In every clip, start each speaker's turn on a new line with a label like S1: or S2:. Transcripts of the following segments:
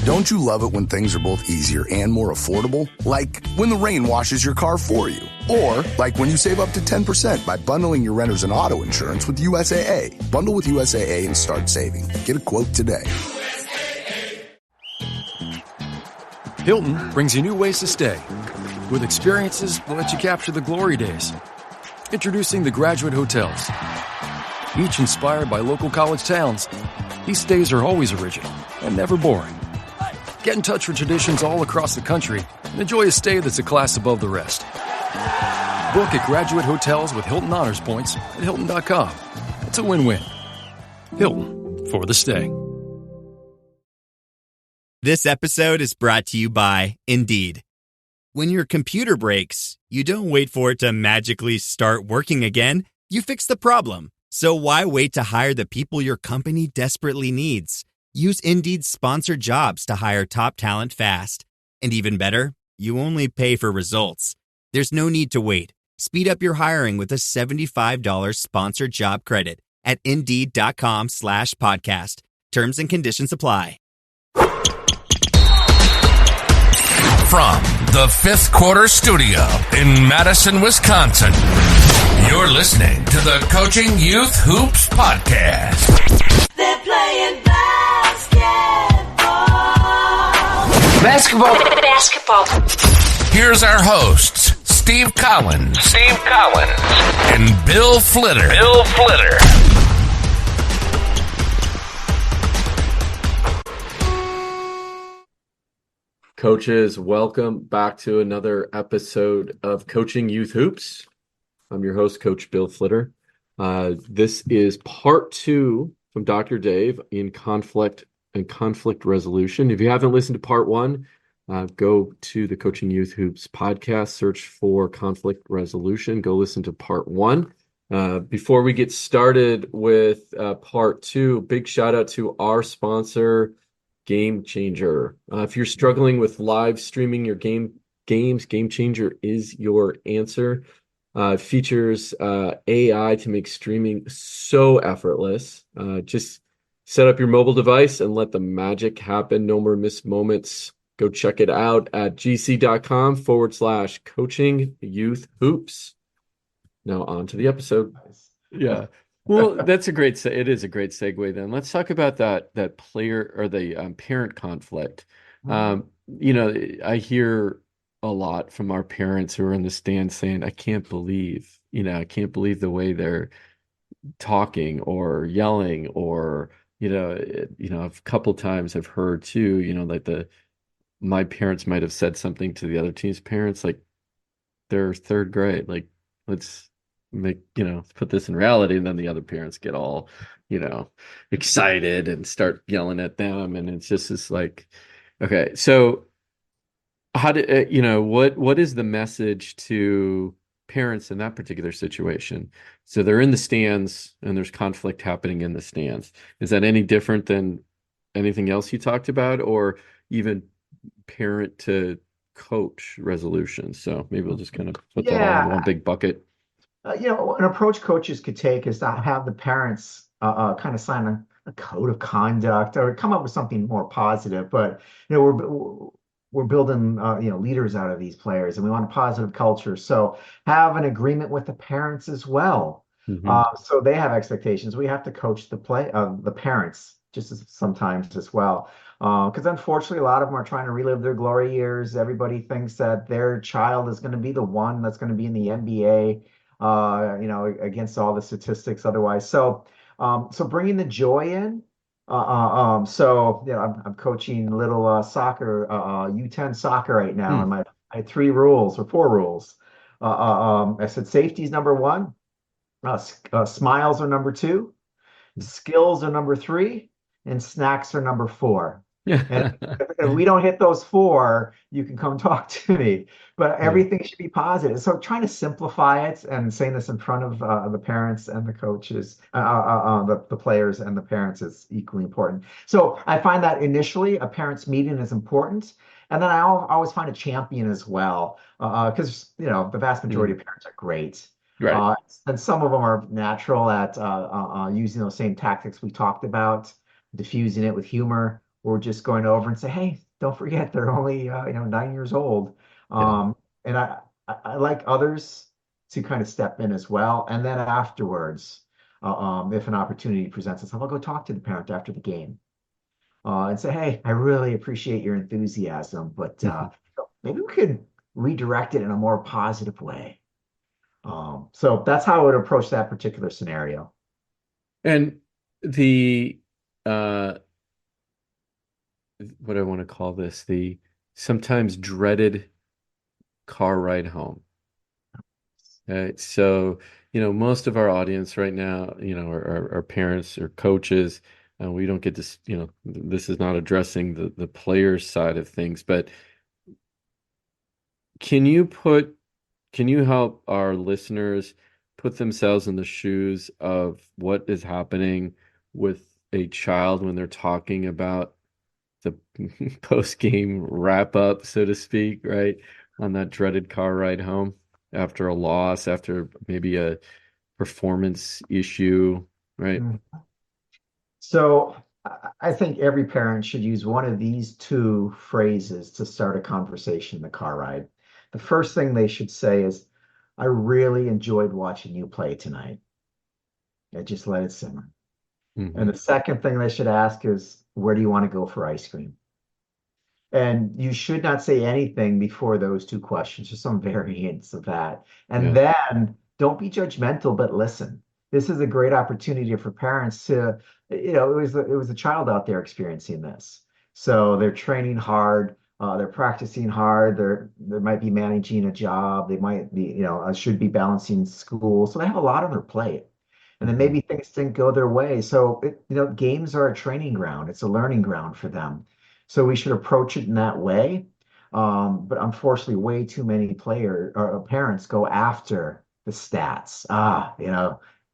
S1: Don't you love it when things are both easier and more affordable? Like when the rain washes your car for you. Or like when you save up to 10% by bundling your renters and auto insurance with USAA. Bundle with USAA and start saving. Get a quote today.
S2: Hilton brings you new ways to stay with experiences that let you capture the glory days. Introducing the Graduate Hotels. Each inspired by local college towns, these stays are always original and never boring. Get in touch with traditions all across the country and enjoy a stay that's a class above the rest. Book at Graduate Hotels with Hilton Honors Points at Hilton.com. It's a win-win. Hilton, for the stay.
S3: This episode is brought to you by Indeed. When your computer breaks, you don't wait for it to magically start working again. You fix the problem. So why wait to hire the people your company desperately needs? Use Indeed's sponsored jobs to hire top talent fast. And even better, you only pay for results. There's no need to wait. Speed up your hiring with a $75 sponsored job credit at Indeed.com/podcast. Terms and conditions apply.
S4: From the Fifth Quarter Studio in Madison, Wisconsin, you're listening to the Coaching Youth Hoops Podcast.
S5: They're playing basketball.
S4: Here's our hosts, Steve Collins, and Bill Flitter.
S6: Coaches, welcome back to another episode of Coaching Youth Hoops. I'm your host, Coach Bill Flitter. This is part 2 from Dr. Dave in conflict and conflict resolution. If you haven't listened to part 1, go to the Coaching Youth Hoops podcast, search for conflict resolution. Go listen to part 1. Before we get started with part 2, big shout out to our sponsor, Game Changer. If you're struggling with live streaming your games, Game Changer is your answer. It features AI to make streaming so effortless. Just set up your mobile device and let the magic happen. No more missed moments. Go check it out at gc.com/coaching youth hoops. Now on to the episode.
S7: Yeah. Well, it is a great segue then. Let's talk about that player or the parent conflict. I hear a lot from our parents who are in the stands saying, I can't believe the way they're talking or yelling, or, a couple times I've heard too, my parents might have said something to the other team's parents, like they're third grade, like let's put this in reality. And then the other parents get all, excited and start yelling at them. And it's just this like, okay, so how do what is the message to parents in that particular situation? So they're in the stands and there's conflict happening in the stands. Is that any different than anything else you talked about, or even parent to coach resolution? So maybe we'll just kind of put that all in one big bucket.
S8: An approach coaches could take is to have the parents kind of sign a code of conduct or come up with something more positive. But we're building leaders out of these players, and we want a positive culture. So have an agreement with the parents as well. Mm-hmm. So they have expectations. We have to coach the parents just sometimes as well. Because unfortunately, a lot of them are trying to relive their glory years. Everybody thinks that their child is going to be the one that's going to be in the NBA. Against all the statistics otherwise. So bringing the joy in. I'm coaching little soccer, U10 soccer right now, and I had 4 rules. I said safety is number 1, smiles are number 2, skills are number 3, and snacks are number 4. And if we don't hit those 4, you can come talk to me. But everything should be positive. So trying to simplify it and saying this in front of the parents and the coaches, the players and the parents is equally important. So I find that initially a parents' meeting is important. And then I always find a champion as well, because the vast majority of parents are great.
S7: Right.
S8: And some of them are natural at using those same tactics we talked about, diffusing it with humor, we're just going over and say, hey, don't forget they're only 9 years old.
S7: Yeah.
S8: And I like others to kind of step in as well. And then afterwards, if an opportunity presents itself, I'll go talk to the parent after the game and say, hey, I really appreciate your enthusiasm, but maybe we could redirect it in a more positive way. So that's how I would approach that particular scenario.
S7: And the what do I want to call this? The sometimes dreaded car ride home. Right. So, most of our audience right now, are parents or coaches. We don't get this, this is not addressing the players side of things, but can you put, can you help our listeners put themselves in the shoes of what is happening with a child when they're talking about the post-game wrap up, so to speak, right? On that dreaded car ride home after a loss, after maybe a performance issue, right?
S8: Mm. So I think every parent should use one of these two phrases to start a conversation in the car ride. The first thing they should say is, I really enjoyed watching you play tonight. And just let it simmer. And
S7: Hmm.
S8: the second thing they should ask is, where do you want to go for ice cream? And you should not say anything before those two questions, just some variants of that. And
S7: Yeah.
S8: then don't be judgmental, but listen. This is a great opportunity for parents to, it was a child out there experiencing this. So they're training hard, they're practicing hard, they might be managing a job, they might be, should be balancing school. So they have a lot on their plate. And then
S7: Hmm.
S8: maybe things didn't go their way. So, games are a training ground. It's a learning ground for them. So we should approach it in that way. But unfortunately, way too many player or parents go after the stats.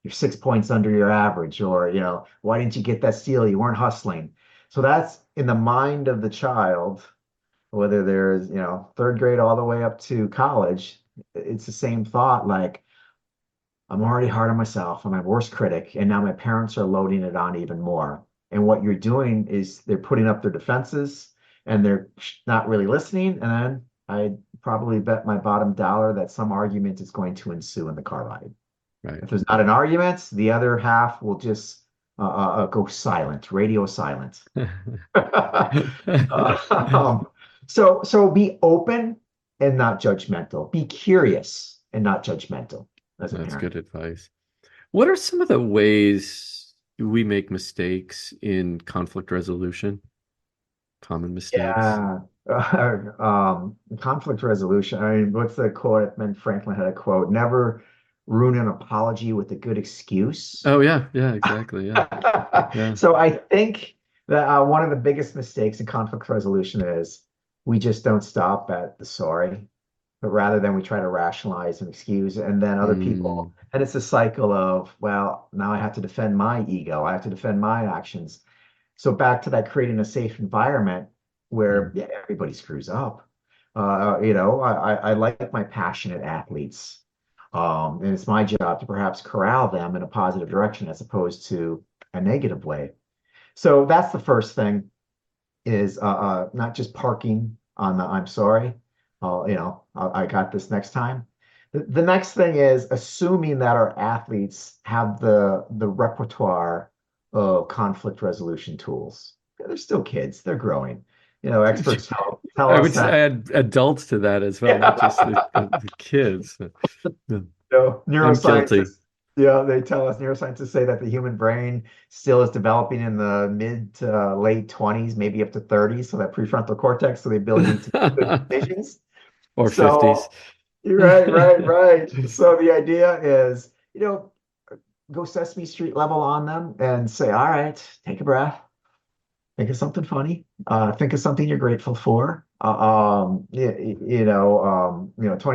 S8: You're 6 points under your average, or why didn't you get that steal? You weren't hustling. So that's in the mind of the child, whether there's, third grade all the way up to college. It's the same thought, like, I'm already hard on myself. I'm my worst critic. And now my parents are loading it on even more. And what you're doing is they're putting up their defenses and they're not really listening. And then I probably bet my bottom dollar that some argument is going to ensue in the car ride.
S7: Right.
S8: If there's not an argument, the other half will just go silent, radio silent. Um, so be open and not judgmental. Be curious and not judgmental as a
S7: That's
S8: parent.
S7: good advice. What are some of the ways we make mistakes in conflict resolution? Common mistakes?
S8: Yeah. Conflict resolution. I mean, what's the quote? Ben Franklin had a quote: "Never ruin an apology with a good excuse."
S7: Oh yeah, yeah, exactly. Yeah. Yeah.
S8: So I think that one of the biggest mistakes in conflict resolution is we just don't stop at the sorry, but rather than we try to rationalize and excuse, and then other
S7: Mm,
S8: people, and it's a cycle of, well, now I have to defend my ego, I have to defend my actions. So back to that creating a safe environment where,
S7: mm,
S8: yeah, everybody screws up. I like my passionate athletes. And it's my job to perhaps corral them in a positive direction as opposed to a negative way. So that's the first thing is not just parking on the I'm sorry. I got this next time. The next thing is assuming that our athletes have the repertoire of conflict resolution tools. Yeah, they're still kids, they're growing. Experts tell
S7: I
S8: us
S7: would
S8: that
S7: add adults to that as well, not just the kids. Yeah. I'm guilty.
S8: neuroscientists, they tell us neuroscientists say that the human brain still is developing in the mid to late 20s, maybe up to 30s, so that prefrontal cortex, so the ability to make good decisions.
S7: Or 50s.
S8: So, right, right, right. So the idea is, go Sesame Street level on them and say, all right, take a breath. Think of something funny. Think of something you're grateful for. Tony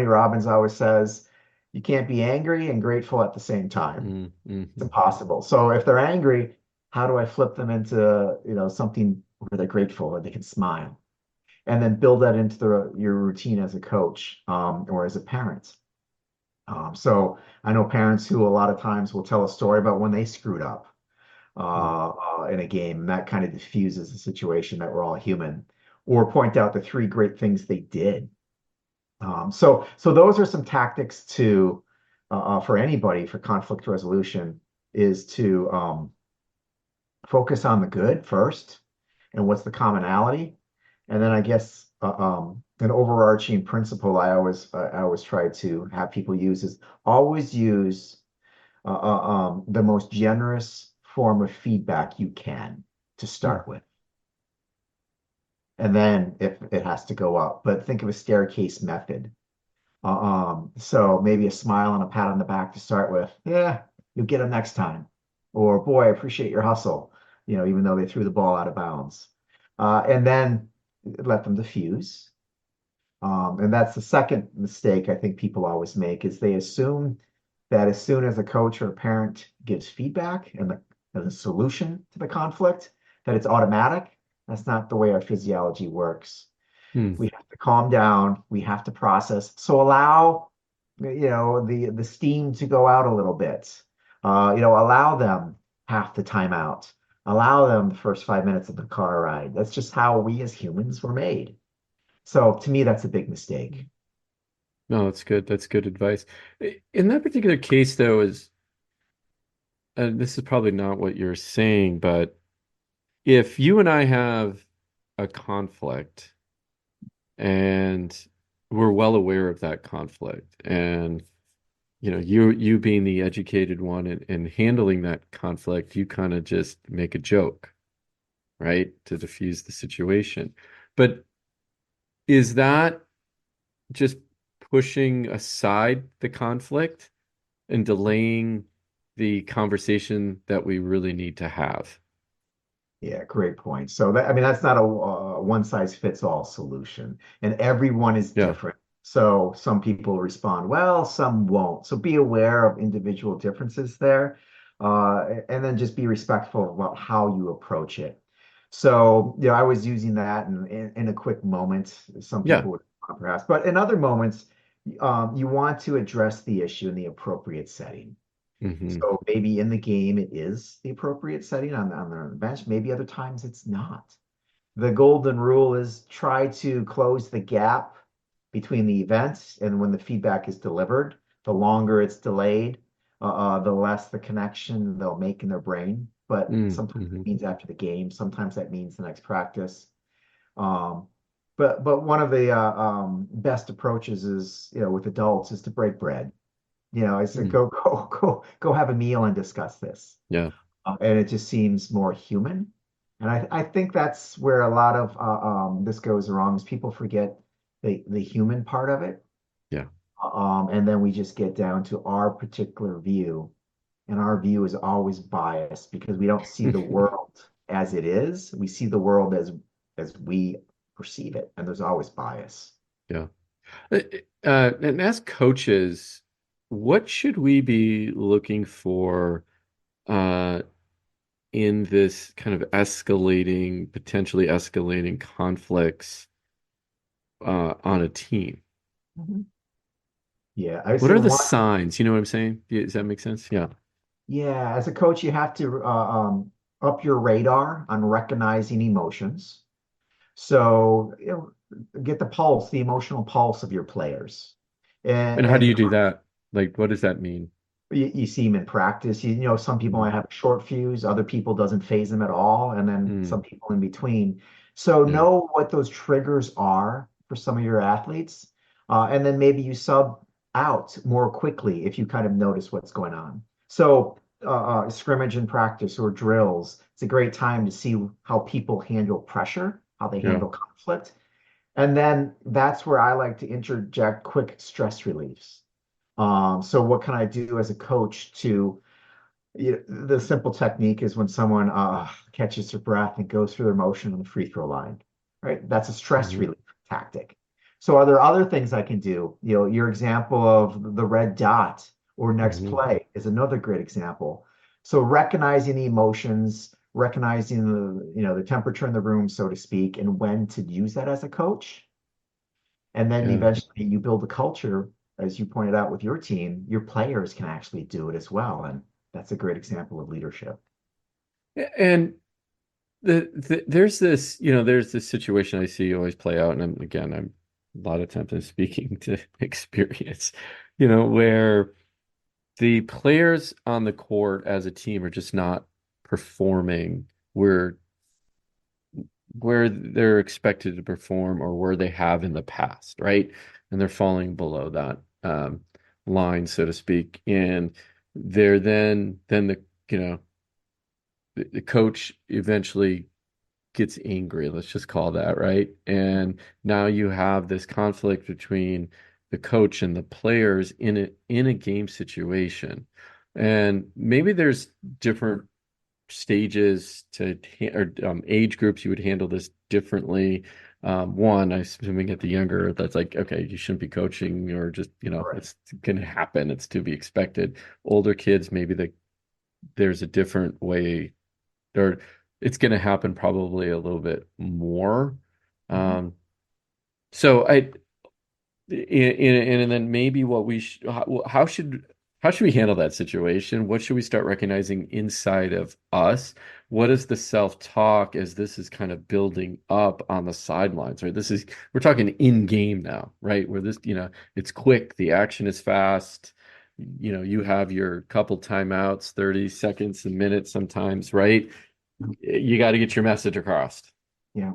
S8: Robbins always says you can't be angry and grateful at the same time.
S7: Mm,
S8: It's
S7: mhm.
S8: impossible. So if they're angry, how do I flip them into, something where they're grateful or they can smile? And then build that into your routine as a coach, or as a parent. So I know parents who a lot of times will tell a story about when they screwed up.
S7: Mm.
S8: in a game. And that kind of diffuses the situation that we're all human, or point out the three great things they did. So those are some tactics to for anybody for conflict resolution is to focus on the good first and what's the commonality, and then I guess an overarching principle I always try to have people use is always use the most generous form of feedback you can to
S7: Mm.
S8: start with. And then if it has to go up, but think of a staircase method. So maybe a smile and a pat on the back to start with. Yeah, you'll get them next time. Or boy, I appreciate your hustle, even though they threw the ball out of bounds. And then let them diffuse. And that's the second mistake I think people always make is they assume that as soon as a coach or a parent gives feedback and the solution to the conflict, that it's automatic. That's not the way our physiology works.
S7: Mm.
S8: We have to calm down. We have to process. So allow, the steam to go out a little bit. Allow them half the time out. Allow them the first 5 minutes of the car ride. That's just how we as humans were made. So to me, that's a big mistake.
S7: No, that's good. That's good advice. In that particular case, though, this is probably not what you're saying, but if you and I have a conflict and we're well aware of that conflict, and you being the educated one and handling that conflict, you kind of just make a joke, right, to diffuse the situation. But is that just pushing aside the conflict and delaying the conversation that we really need to have?
S8: Yeah, great point. So that, I mean, that's not a one size fits all solution, and everyone is
S7: Yeah.
S8: different. So some people respond well, some won't. So be aware of individual differences there, and then just be respectful about how you approach it. So, I was using that in a quick moment. Some
S7: Yeah.
S8: people would perhaps, but in other moments, you want to address the issue in the appropriate setting.
S7: Hmm.
S8: So maybe in the game it is the appropriate setting on the bench. Maybe other times it's not. The golden rule is try to close the gap between the events and when the feedback is delivered. The longer it's delayed, the less the connection they'll make in their brain. But sometimes it
S7: Mm-hmm.
S8: means after the game. Sometimes that means the next practice. Um, but one of the best approaches is, with adults is to break bread. I said,
S7: Mm.
S8: go have a meal and discuss this.
S7: Yeah.
S8: And it just seems more human. And I think that's where a lot of this goes wrong is people forget the human part of it.
S7: Yeah.
S8: And then we just get down to our particular view. And our view is always biased because we don't see the world as it is. We see the world as we perceive it. And there's always bias.
S7: Yeah. And as coaches, what should we be looking for uh, in this kind of potentially escalating conflicts on a team?
S8: Mhm. Yeah, I
S7: What
S8: say
S7: are the
S8: one.
S7: signs? You know what I'm saying? Does that make sense? Yeah.
S8: Yeah, as a coach, you have to up your radar on recognizing emotions. So, get the pulse, the emotional pulse of your players.
S7: And how do
S8: And
S7: you do that? Like, what does that mean?
S8: you see them in practice. Some people
S7: Mm.
S8: might have a short fuse, other people doesn't phase them at all, and then
S7: Mm.
S8: some people in between. So
S7: Yeah.
S8: know what those triggers are for some of your athletes, and then maybe you sub out more quickly if you kind of notice what's going on. So scrimmage and practice or drills, it's a great time to see how people handle pressure, how they
S7: Yeah.
S8: handle conflict. And then that's where I like to interject quick stress reliefs. So what can I do as a coach to, the simple technique is when someone catches their breath and goes through their motion on the free throw line, right? That's a stress
S7: Hmm.
S8: relief tactic. So are there other things I can do? Your example of the red dot or next
S7: Hmm.
S8: play is another great example. So recognizing the emotions, recognizing the temperature in the room, so to speak, and when to use that as a coach. And then
S7: Yeah.
S8: eventually you build a culture, as you pointed out with your team, your players can actually do it as well. And that's a great example of leadership.
S7: And there's this, there's this situation I see always play out, and I'm a lot of times I'm speaking to experience, where the players on the court as a team are just not performing where where they're expected to perform or where they have in the past, right? And they're falling below that line, so to speak. And they're then the coach eventually gets angry, let's just call that, right? And now you have this conflict between the coach and the players in a game situation. And maybe there's different stages or age groups you would handle this differently. One, I'm assuming at the younger, that's like, okay, you shouldn't be coaching, or just,
S8: Right.
S7: it's going to happen. It's to be expected. Older kids, maybe there's a different way, or it's going to happen probably a little bit more.
S8: Mhm.
S7: Um, so and then maybe what we sh how should we handle that situation? What should we start recognizing inside of us? What is the self-talk as this is kind of building up on the sidelines, right? We're talking in game now, right? Where this, it's quick, the action is fast. You have your couple timeouts, 30 seconds a minute sometimes, right? You got to get your message across.
S8: Yeah.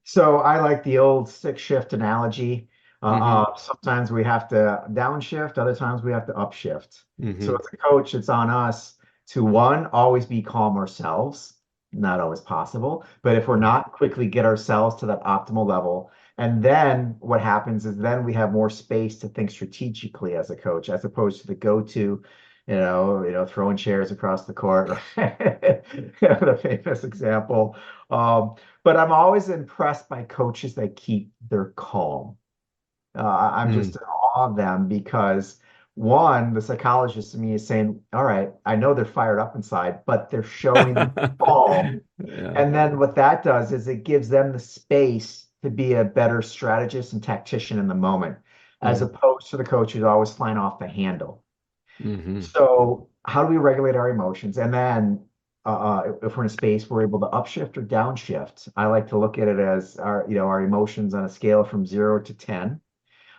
S8: So I like the old stick shift analogy.
S7: Hmm.
S8: Sometimes we have to downshift, other times we have to upshift. So
S7: Hmm.
S8: as a coach, it's on us to one, always be calm ourselves. Not always possible, but if we're not, quickly get ourselves to that optimal level. And then what happens is then we have more space to think strategically as a coach, as opposed to the go-to, throwing chairs across the court. Right? The famous example. Um, but I'm always impressed by coaches that keep their calm. I'm just
S7: Mm.
S8: in awe of them because one, the psychologist in me is saying, all right, I know they're fired up inside, but they're showing calm.
S7: Yeah.
S8: And then what that does is it gives them the space to be a better strategist and tactician in the moment, as
S7: Mm.
S8: opposed to the coach who's always flying off the handle.
S7: Hmm.
S8: So how do we regulate our emotions? And then if we're in a space, we're able to upshift or downshift. I like to look at it as our emotions on a scale from 0 to 10.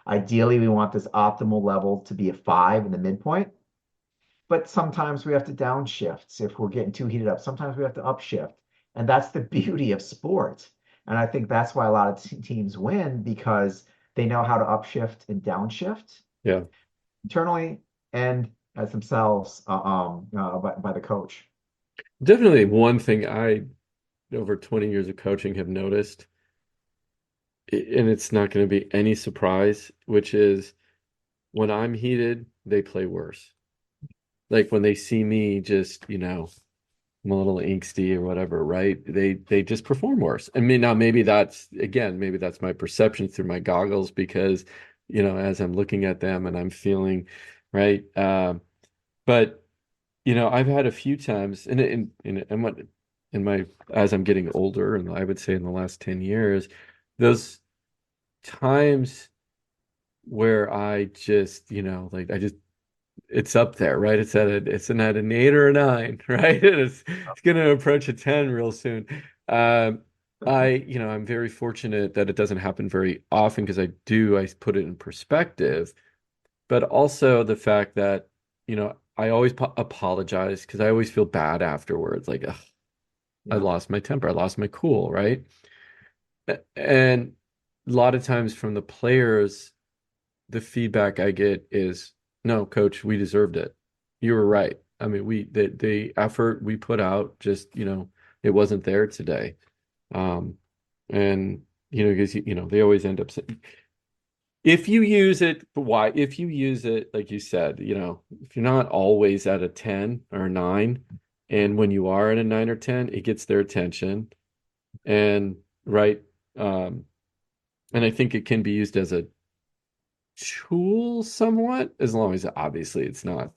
S8: Ideally, we want this optimal level to be a 5 in the midpoint, but sometimes we have to downshift if we're getting too heated up. Sometimes we have to upshift. And that's the beauty of sport. And I think that's why a lot of teams win because they know how to upshift and downshift
S7: Yeah.
S8: internally and as themselves by the coach.
S7: Definitely one thing I, over 20 years of coaching, have noticed, and it's not going to be any surprise, which is when I'm heated, they play worse. Like when they see me just, I'm a little angsty or whatever, right? They just perform worse. I mean, now maybe that's my perception through my goggles because, as I'm looking at them and I'm feeling, right? But I've had a few times in my as I'm getting older, and I would say in the last 10 years, those times where I just, like I just it's up there, right? It's at an 8 or a 9, right? It's gonna approach a 10 real soon. Um, I'm very fortunate that it doesn't happen very often because I put it in perspective, but also the fact that, I always apologize because I always feel bad afterwards. Like, ugh, I
S8: Yeah.
S7: lost my temper, I lost my cool, right? And a lot of times from the players, the feedback I get is, no, coach, we deserved it. You were right. I mean, the effort we put out just, it wasn't there today. Um, and because they always end up saying, if you use it, why? If you use it, like you said, if you're not always at a 10 or a 9, and when you are at a 9 or 10, it gets their attention. And right. Um, and I think it can be used as a tool somewhat, as long as obviously it's not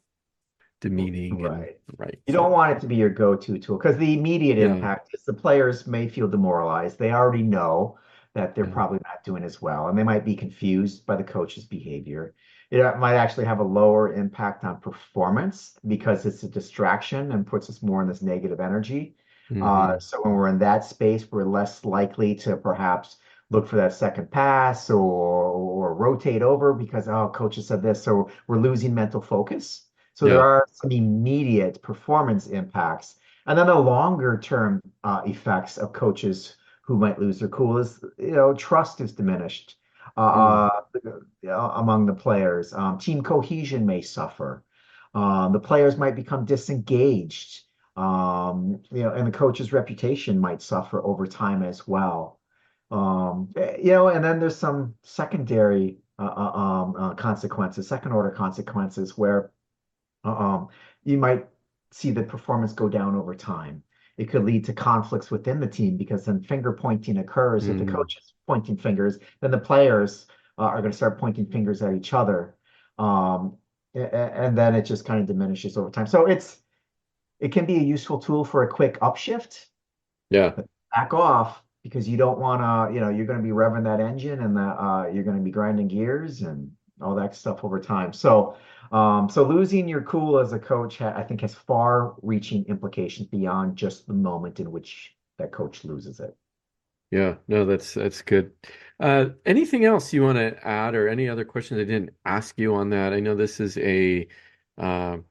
S7: demeaning and
S8: Right.
S7: right.
S8: You don't
S7: So
S8: want it to be your go-to tool because the immediate
S7: yeah.
S8: impact is the players may feel demoralized. They already know. that they're probably not doing as well. And they might be confused by the coach's behavior. It might actually have a lower impact on performance because it's a distraction and puts us more in this negative energy. So when we're in that space, we're less likely to perhaps look for that second pass or rotate over because, oh, coach has said this. So we're losing mental focus. So there are some immediate performance impacts. And then the longer term effects of coaches who might lose their cool is, trust is diminished among the players. Team cohesion may suffer. The players might become disengaged. And the coach's reputation might suffer over time as well. And then there's some secondary consequences, second order consequences where you might see the performance go down over time. It could lead to conflicts within the team because then finger pointing occurs. If the coach is pointing fingers, then the players are going to start pointing fingers at each other. And then it just kind of diminishes over time. So it can be a useful tool for a quick upshift.
S7: Yeah.
S8: Back off because you don't want to, you're going to be revving that engine and you're going to be grinding gears and all that stuff over time. So losing your cool as a coach, I think, has far-reaching implications beyond just the moment in which that coach loses it.
S7: Yeah, no, that's good. Anything else you want to add, or any other questions I didn't ask you on that? I know this is it's a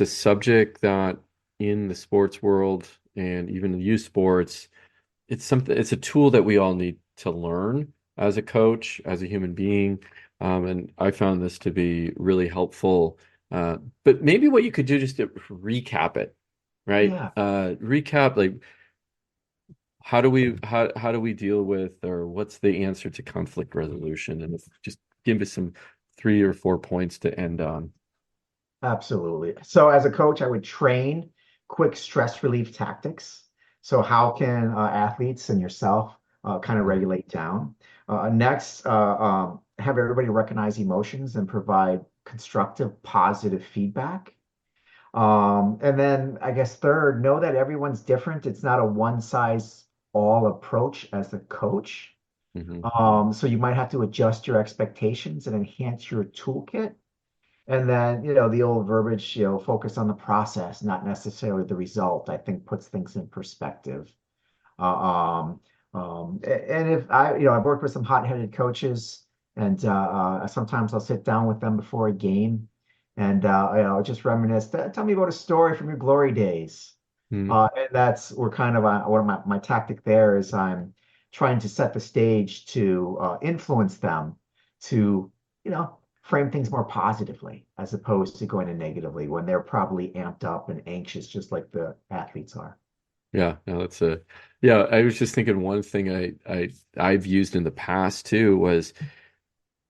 S7: subject that in the sports world and even in youth sports, it's a tool that we all need to learn as a coach, as a human being. And I found this to be really helpful. But maybe what you could do just to recap it, right?
S8: Yeah.
S7: Recap, like, how do we deal with, or what's the answer to conflict resolution? And just give us some 3 or 4 points to end on.
S8: Absolutely. So as a coach, I would train quick stress relief tactics. So how can athletes and yourself kind of regulate down? Next, have everybody recognize emotions and provide constructive, positive feedback. And then I guess third, know that everyone's different. It's not a one-size-all approach as a coach. So you might have to adjust your expectations and enhance your toolkit. And then, the old verbiage, focus on the process, not necessarily the result, I think puts things in perspective. And if I've worked with some hot-headed coaches, and sometimes I'll sit down with them before a game and just reminisce. Tell me about a story from your glory days. And we're kind of one of my tactic there is I'm trying to set the stage to influence them to frame things more positively as opposed to going in negatively when they're probably amped up and anxious, just like the athletes are.
S7: Yeah, no, I was just thinking one thing I've used in the past too was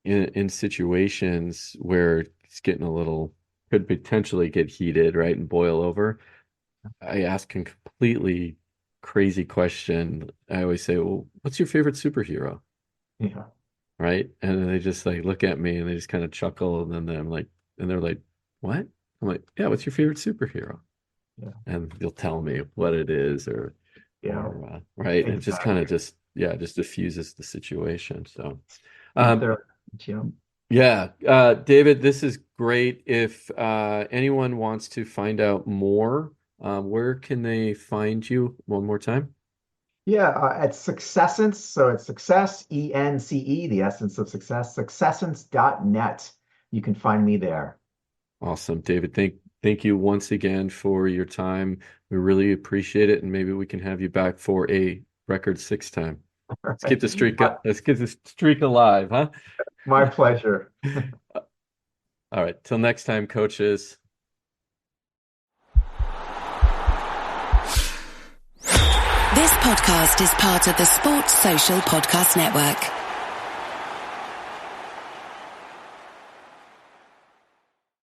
S7: in situations where it's could potentially get heated, right, and boil over. I ask a completely crazy question. I always say, well, what's your favorite superhero?
S8: Yeah.
S7: Right. And then they just like look at me and they just kind of chuckle. And then they're like, what? I'm like, yeah, what's your favorite superhero?
S8: Yeah.
S7: And they'll tell me what it is or right. Exactly. And it just kind of just diffuses the situation. So, David, this is great. If anyone wants to find out more, where can they find you one more time?
S8: Yeah, at Successence. So it's success, ENCE, the essence of success, successence.net. You can find me there.
S7: Awesome, David. Thank you once again for your time. We really appreciate it. And maybe we can have you back for a record 6 time. Let's get the streak up. Let's get the streak alive, huh?
S8: My pleasure.
S7: All right. Till next time, coaches.
S9: This podcast is part of the Sports Social Podcast Network.